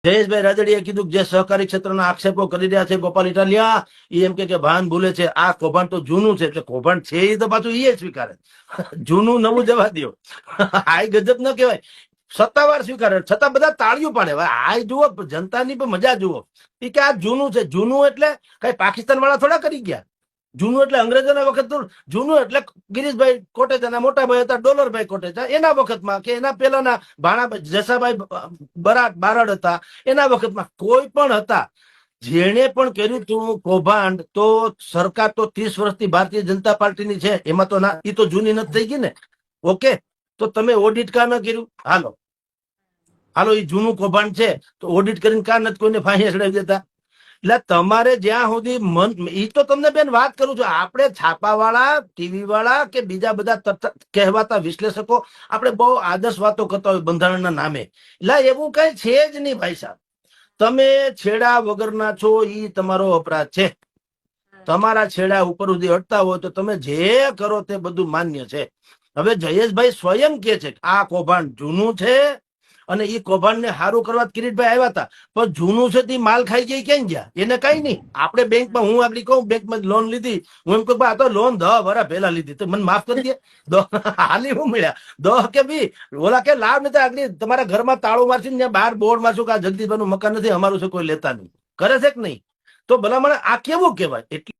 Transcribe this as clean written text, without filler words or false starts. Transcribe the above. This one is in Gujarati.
જયેશભાઈ રાજડીએ કીધું જે સહકારી ક્ષેત્રના આક્ષેપો કરી રહ્યા છે ગોપાલ ઇટાલિયા એ એમ કે ભાન ભૂલે છે, આ કૌભાંડ તો જૂનું છે. એટલે કૌભાંડ છે એ તો પાછું એ સ્વીકારે, જૂનું નવું જવા દો. આ ગજબ ન કહેવાય. સત્તાવાર સ્વીકારે, છતાં બધા તાળીઓ પાડે. આ જુઓ, જનતાની પણ મજા જુઓ એ કે આ જૂનું છે. જૂનું એટલે કઈ પાકિસ્તાન વાળા થોડા કરી ગયા. જૂનું એટલે અંગ્રેજોના વખત, જૂનું એટલે ગિરીશભાઈ કોટેચાના મોટા ભાઈ હતા ડોલરભાઈ કોટેચા, એના વખતમાં કે એના પેલાના ભાણા જસાભાઈ બારડ હતા એના વખતમાં કોઈ પણ હતા જેને પણ કર્યું હતું કૌભાંડ. તો સરકાર તો 30 વર્ષથી ભારતીય જનતા પાર્ટીની છે, એમાં તો ના, એ તો જૂની નથી થઈ ગઈ ને. ઓકે, તો તમે ઓડિટ કા ન કર્યું? હાલો એ જૂનું કૌભાંડ છે તો ઓડિટ કરીને કા નથી કોઈને ફાંસી ચડાવી દેતા? એટલે તમારે જ્યાં સુધી મન, એ તો તમને બેન વાત કરું છું, આપણે છાપાવાળા, ટીવી વાળા કે બીજા બધા કહેવાતા વિશ્લેષકો આપણે બહુ આદર્શ વાતો કરતા હોય બંધારણના નામે. એટલે એવું કઈ છે જ નહીં ભાઈ સાહેબ. તમે છેડા વગરના છો, એ તમારો અપરાધ છે. તમારા છેડા ઉપર સુધી અડતા હોય તો તમે જે કરો તે બધું માન્ય છે. હવે જયેશભાઈ સ્વયં કે છે આ કૌભાંડ જૂનું છે અને એ કૌભાંડ ને સારું કરવા કિરીટભાઈ આવ્યા હતા, પણ જૂનું છે તે માલ ખાઈ જાય ક્યાં ગયા? એને કઈ નહીં. આપણે બેંકમાં, હું આગળ કહું બેંકમાં લોન લીધી, હું એમ કહું આ તો લોન 10 વર્ષ પહેલા લીધી, તો મને માફ કરી દે. હાલી હું મળ્યા 10 કે બી ઓલા કે લાভ નથી. આગળ તમારા ઘરમાં તાળું મારશે ને બહાર બોર્ડ મારશું કે આ જગદીશભાઈ નું મકાન નથી, અમારું છે, કોઈ લેતા નહીં. કરે છે કે નહીં? તો ભલા મને આ કેવું કહેવાય? એટલે